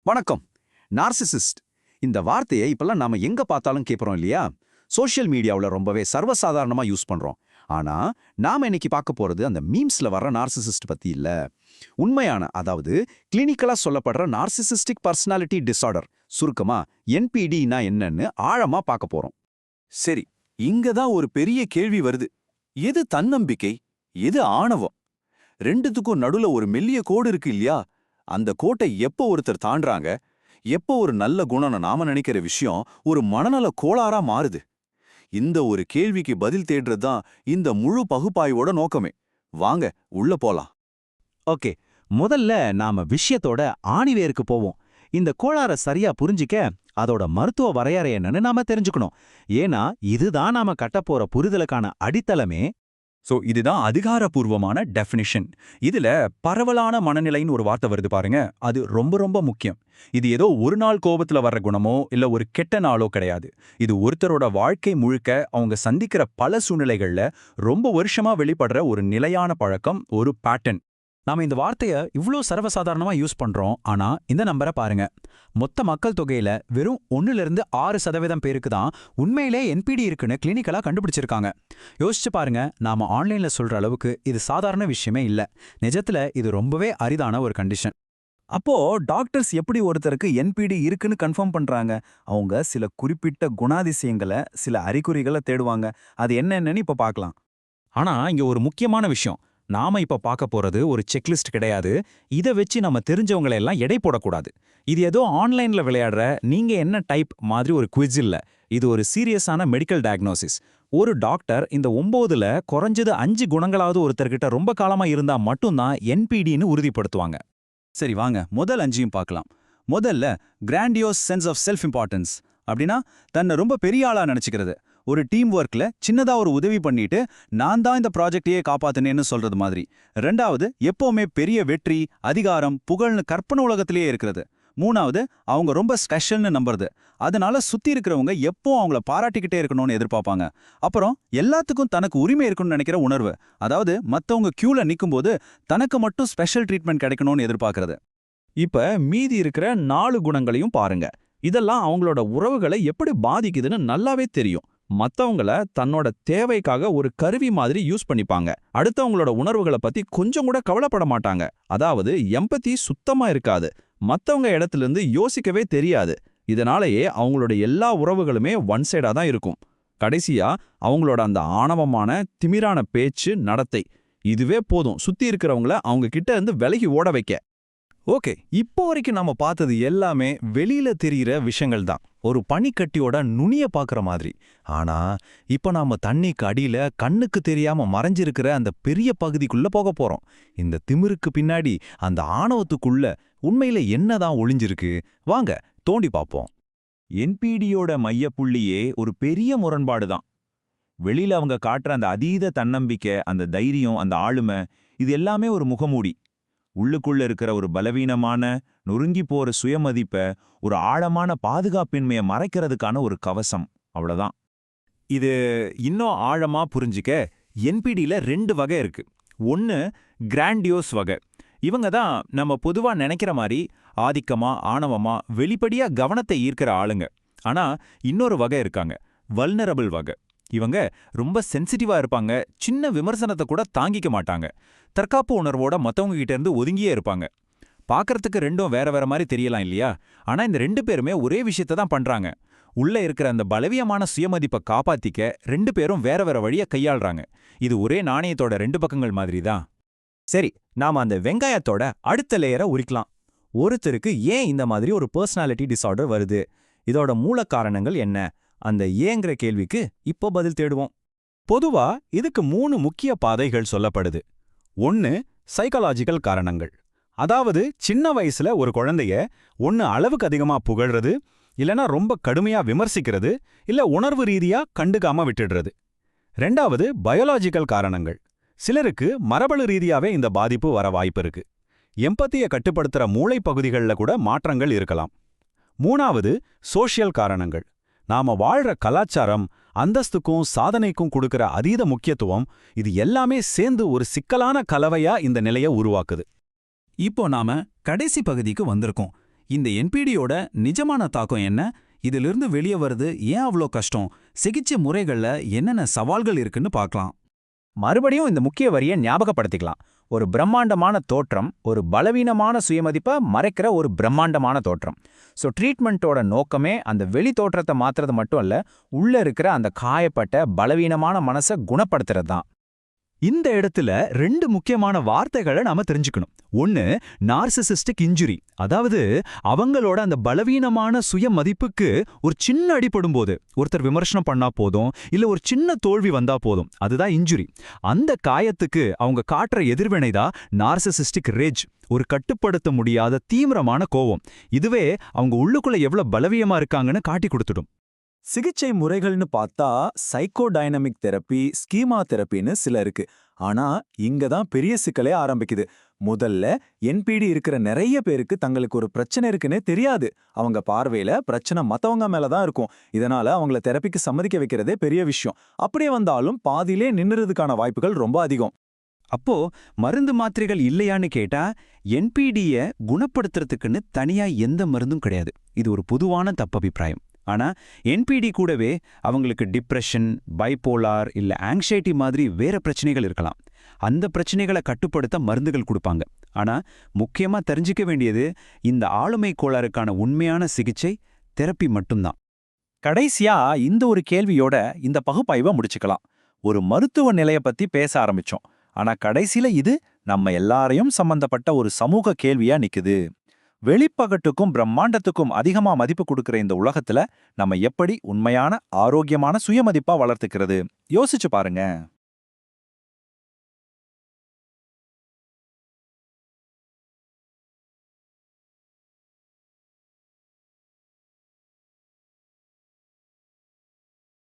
வணக்கம். நார்சிசிஸ்ட் இந்த வார்த்தையை இப்பெல்லாம் நாம எங்க பார்த்தாலும் கேட்பறோம் இல்லையா? சோஷியல் மீடியாவில் ரொம்பவே சர்வசாதாரணமா யூஸ் பண்றோம். ஆனா நாம இன்னைக்கு பார்க்க போறது அந்த மீம்ஸ்ல வர்ற நார்சிசிஸ்ட் பத்தி இல்ல. உண்மையான, அதாவது கிளினிக்கலா சொல்லப்படுற நார்சிசிஸ்டிக் பர்சனாலிட்டி டிஸார்டர், சுருக்கமா என்பிடினா என்னன்னு ஆழமா பார்க்க போறோம். சரி, இங்க தான் ஒரு பெரிய கேள்வி வருது. எது தன்னம்பிக்கை, எது ஆணவம்? ரெண்டுத்துக்கும் நடுல ஒரு மெல்லிய கோடு இருக்கு இல்லையா? அந்த கோட்டை எப்போ ஒருத்தர் தாண்டாங்க, எப்போ ஒரு நல்ல குணம்னு நாம நினைக்கிற விஷயம் ஒரு மனநல கோளாறா மாறுது? இந்த ஒரு கேள்விக்கு பதில் தேடுறது தான் இந்த முழு பகுப்பாய்வோட நோக்கமே. வாங்க உள்ள போலாம். ஓகே, முதல்ல நாம விஷயத்தோட ஆணிவேருக்கு போவோம். இந்த கோளாற சரியா புரிஞ்சிக்க அதோட மருத்துவ வரையறை என்னன்னு நாம தெரிஞ்சுக்கணும். ஏன்னா இதுதான் நாம கட்டப்போற புரிதலுக்கான அடித்தளமே. இதுதான் அதிகாரப்பூர்வமான டெஃபினிஷன். இதுல பரவலான மனநிலைன்னு ஒரு வார்த்தை வருது பாருங்க, அது ரொம்ப ரொம்ப முக்கியம். இது ஏதோ ஒரு நாள் கோபத்துல வர்ற குணமோ இல்ல ஒரு கெட்ட நாளோ கிடையாது. இது ஒருத்தரோட வாழ்க்கை முழுக்க அவங்க சந்திக்கிற பல சூழ்நிலைகள்ல ரொம்ப வருஷமா வெளிப்படுற ஒரு நிலையான பழக்கம், ஒரு பேட்டர்ன். நாம இந்த வார்த்தைய இவ்ளோ சர்வசாதாரணமா யூஸ் பண்றோம். ஆனா இந்த நம்பரை பாருங்க. மொத்த மக்கள் தொகையில வெறும் 1-6% பேருக்கு தான் உண்மையிலே என்பிடி இருக்குன்னு கிளினிக்கலா கண்டுபிடிச்சிருக்காங்க. யோசிச்சு பாருங்க, நாம ஆன்லைன்ல சொல்ற அளவுக்கு இது சாதாரண விஷயமே இல்ல. நிஜத்துல இது ரொம்பவே அரிதான ஒரு கண்டிஷன். அப்போ டாக்டர்ஸ் எப்படி ஒருத்தருக்கு என்பிடி இருக்குன்னு கன்ஃபார்ம் பண்றாங்க? அவங்க சில குறிப்பிட்ட குணாதிசயங்களை, சில அறிகுறிகளை தேடுவாங்க. அது என்னென்னு இப்ப பார்க்கலாம். ஆனா இங்க ஒரு முக்கியமான விஷயம். நாம இப்ப பார்க்க போறது ஒரு செக்லிஸ்ட் கிடையாது. இதை வச்சு நம்ம தெரிஞ்சவங்களை எல்லாம் எடை போடக்கூடாது. இது ஏதோ ஆன்லைன்ல விளையாடுற நீங்க என்ன டைப் மாதிரி ஒரு குவிஸ் இல்ல. இது ஒரு சீரியஸான மெடிக்கல் டயக்னோசிஸ். ஒரு டாக்டர் இந்த 9ல குறைஞ்சது 5 குணங்களாவது ஒருத்தர்கிட்ட ரொம்ப காலமா இருந்தா மட்டும்தான் என்பிடின்னு உறுதிப்படுத்துவாங்க. சரி வாங்க, முதல் 5 பார்க்கலாம். முதல்ல grandiose sense of self importance. அப்படின்னா தன்னை ரொம்ப பெரிய ஆளா நினைச்சுக்கிறது. ஒரு டீம் ஒர்க்ல சின்னதா ஒரு உதவி பண்ணிட்டு நான் தான் இந்த ப்ராஜெக்டையே காப்பாத்தினேன்னு சொல்றது மாதிரி. ரெண்டாவது, எப்பவுமே பெரிய வெற்றி, அதிகாரம், புகழ்னு கற்பனை உலகத்திலேயே இருக்கிறது. மூணாவது, அவங்க ரொம்ப ஸ்பெஷல்னு நம்புறது. அதனால சுத்தி இருக்கிறவங்க எப்போ அவங்கள பாராட்டிக்கிட்டே இருக்கணும்னு எதிர்பார்ப்பாங்க. அப்புறம் எல்லாத்துக்கும் தனக்கு உரிமை இருக்குன்னு நினைக்கிற உணர்வு. அதாவது மத்தவங்க கியூல நிக்கும்போது தனக்கு மட்டும் ஸ்பெஷல் ட்ரீட்மெண்ட் கிடைக்கணும்னு எதிர்பார்க்கறது. இப்ப மீதி இருக்கிற 4 குணங்களையும் பாருங்க. இதெல்லாம் அவங்களோட உறவுகளை எப்படி பாதிக்குதுன்னு நல்லாவே தெரியும். மத்தவங்கள தன்னோட தேவைக்காக ஒரு கருவி மாதிரி யூஸ் பண்ணிப்பாங்க. அடுத்தவங்களோட உணர்வுகளை பத்தி கொஞ்சம் கூட கவலைப்பட மாட்டாங்க. அதாவது எம்பத்தி சுத்தமா இருக்காது. மத்தவங்க இடத்துல இருந்து யோசிக்கவே தெரியாது. இதனாலேயே அவங்களோட எல்லா உறவுகளுமே ஒன் சைடா தான் இருக்கும். கடைசியா அவங்களோட அந்த ஆணவமான திமிரான பேச்சு, நடத்தை, இதுவே போதும் சுத்தி இருக்கிறவங்கள அவங்க கிட்ட இருந்து விலகி ஓட வைக்க. ஓகே, இப்போ வரைக்கும் நாம பார்த்தது எல்லாமே வெளியில தெரிகிற விஷயங்கள் தான், ஒரு பனிக்கட்டியோட நுனிய பார்க்குற மாதிரி. ஆனா இப்போ நாம தண்ணிக்கு அடியில கண்ணுக்கு தெரியாம மறைஞ்சிருக்கிற அந்த பெரிய பகுதிக்குள்ள போக போறோம். இந்த திமிருக்கு பின்னாடி, அந்த ஆணவத்துக்குள்ள உண்மையில என்னதான் ஒளிஞ்சிருக்கு? வாங்க தோண்டி பார்ப்போம். என்பிடியோட மையப்புள்ளியே ஒரு பெரிய முரண்பாடு தான். வெளியில அவங்க காட்டுற அந்த அதீத தன்னம்பிக்கை, அந்த தைரியம், அந்த ஆளுமை, இது எல்லாமே ஒரு முகமூடி. உள்ளுக்குள்ள இருக்கிற ஒரு பலவீனமான, நொறுங்கி போற சுயமதிப்ப, ஒரு ஆழமான பாதுகாப்பின்மையை மறைக்கிறதுக்கான ஒரு கவசம், அவ்வளவுதான். இது இன்னும் ஆழமா புரிஞ்சிக்க என்பிடியில 2 வகை இருக்கு. ஒன்னு கிராண்டியோஸ் வகை. இவங்க தான் நம்ம பொதுவா நினைக்கிற மாதிரி ஆதிக்கமா, ஆணவமா, வெளிப்படையா கவனத்தை ஈர்க்கிற ஆளுங்க. ஆனா இன்னொரு வகை இருக்காங்க, வல்னரபிள் வகை. இவங்க ரொம்ப சென்சிட்டிவா இருப்பாங்க. சின்ன விமர்சனத்தை கூட தாங்கிக்க மாட்டாங்க. தற்காப்பு உணர்வோட மத்தவங்க கிட்ட இருந்து ஒதுங்கியே இருப்பாங்க. பார்க்கறதுக்கு ரெண்டும் வேற வேற மாதிரி தெரியலாம் இல்லையா? ஆனா இந்த 2 பேருமே ஒரே விஷயத்தை தான் பண்றாங்க. உள்ள இருக்கிற அந்த பலவீனமான சுயமதிப்பை காப்பாத்திக்க 2 பேரும் வேற வேற வழியை கையாளுறாங்க. இது ஒரே நாணயத்தோட 2 பக்கங்கள் மாதிரி தான். சரி, நாம அந்த வெங்காயத்தோட அடுத்த லேயரை உரிக்கலாம். ஒருத்தருக்கு ஏன் இந்த மாதிரி ஒரு பர்சனாலிட்டி டிஸார்டர் வருது? இதோட மூல காரணங்கள் என்ன? அந்த ஏங்கிற கேள்விக்கு இப்போ பதில் தேடுவோம். பொதுவா இதுக்கு 3 முக்கிய பாதைகள் சொல்லப்படுது. 1, சைக்காலஜிக்கல் காரணங்கள். அதாவது சின்ன வயசுல ஒரு குழந்தைய ஒன்னு அளவுக்கு அதிகமா புகழ்றது, இல்லனா ரொம்ப கடுமையா விமர்சிக்கிறது, இல்ல உணர்வு ரீதியா கண்டுக்காம விட்டுடுறது. 2வது பயாலஜிக்கல் காரணங்கள். சிலருக்கு மரபணு ரீதியாவே இந்த பாதிப்பு வர வாய்ப்பு இருக்கு. எம்பத்திய கட்டுப்படுத்துற மூளை பகுதிகளில் கூட மாற்றங்கள் இருக்கலாம். 3வது சோஷியல் காரணங்கள். நாம வாழ்ற கலாச்சாரம், அந்தஸ்துக்கும் சாதனைக்கும் கொடுக்கிற அதீத முக்கியத்துவம், இது எல்லாமே சேர்ந்து ஒரு சிக்கலான கலவையா இந்த நிலையை உருவாக்குது. இப்போ நாம கடைசி பகுதிக்கு வந்திருக்கோம். இந்த என்பிடியோட நிஜமான தாக்கம் என்ன? இதிலிருந்து வெளியே வருது ஏன் அவ்வளோ கஷ்டம்? சிகிச்சை முறைகள்ல என்னென்ன சவால்கள் இருக்குன்னு பார்க்கலாம். மறுபடியும் இந்த முக்கிய வரியை ஞாபகப்படுத்திக்கலாம். ஒரு பிரம்மாண்டமான தோற்றம் ஒரு பலவீனமான சுயமதிப்பை மறைக்கிற ஒரு பிரம்மாண்டமான தோற்றம். ஸோ ட்ரீட்மெண்ட்டோட நோக்கமே அந்த வெளி தோற்றத்தை மாத்துறது மட்டும் இல்ல, உள்ள இருக்கிற அந்த காயப்பட்ட பலவீனமான மனசை குணப்படுத்துறது தான். இந்த இடத்துல ரெண்டு முக்கியமான வார்த்தைகளை நாம தெரிஞ்சுக்கணும். ஒன்னு நார்சிசிஸ்டிக் இன்ஜுரி, அதாவது அவங்களோட அந்த பலவீனமான சுய மதிப்புக்கு ஒரு சின்ன அடிபடும் போது ஒருத்தர் விமர்சனம் பண்ணா போதும், இல்ல ஒரு சின்ன தோல்வி வந்தா போதும், அதுதான் இன்ஜுரி. அந்த காயத்துக்கு அவங்க காட்டுற எதிர்வினை தான் நார்சிசிஸ்டிக் ரேஜ், ஒரு கட்டுப்படுத்த முடியாத தீவிரமான கோவம். இதுவே அவங்க உள்ளுக்குள்ள எவ்வளவு பலவீனமா இருக்காங்கன்னு காட்டி கொடுத்துடும். சிகிச்சை முறைகள்னு பார்த்தா சைக்கோடைனமிக் தெரப்பி, ஸ்கீமா தெரப்பின்னு சில இருக்கு. ஆனா இங்க தான் பெரிய சிக்கலே ஆரம்பிக்குது. முதல்ல என்பிடி இருக்கிற நிறைய பேருக்கு தங்களுக்கு ஒரு பிரச்சனை இருக்குன்னே தெரியாது. அவங்க பார்வையில பிரச்சனை மத்தவங்க மேல தான் இருக்கும். இதனால அவங்கள தெரப்பிக்கு சம்மதிக்க வைக்கிறதே பெரிய விஷயம். அப்படியே வந்தாலும் பாதியிலே நின்னுறதுக்கான வாய்ப்புகள் ரொம்ப அதிகம். அப்போ மருந்து மாத்திரைகள் இல்லையான்னு கேட்டா, என்பிடிய குணப்படுத்துறதுக்குன்னு தனியா எந்த மருந்தும் கிடையாது. இது ஒரு பொதுவான தப்பபிப்பிராயம். ஆனா என்பிடி கூடவே அவங்களுக்கு டிப்ரெஷன், பைபோலார் இல்ல ஆங்ஸைட்டி மாதிரி வேற பிரச்சனைகள் இருக்கலாம். அந்த பிரச்சனைகளை கட்டுப்படுத்த மருந்துகள் கொடுப்பாங்க. ஆனா முக்கியமா தெரிஞ்சுக்க வேண்டியது, இந்த ஆளுமை கோளாறுக்கான உண்மையான சிகிச்சை தெரப்பி மட்டும்தான். கடைசியா இந்த ஒரு கேள்வியோட இந்த பகுப்பாய்வை முடிச்சுக்கலாம். ஒரு மருத்துவ நிலைய பத்தி பேச ஆரம்பிச்சோம். ஆனா கடைசியில இது நம்ம எல்லாரையும் சம்பந்தப்பட்ட ஒரு சமூக கேள்வியா நிக்குது. வெளிப்பகட்டுக்கும் பிரம்மாண்டத்துக்கும் அதிகமா மதிப்பு கொடுக்கிற இந்த உலகத்துல நம்ம எப்படி உண்மையான ஆரோக்கியமான சுயமதிப்பா வளர்த்துக்கிறது? யோசிச்சு பாருங்க.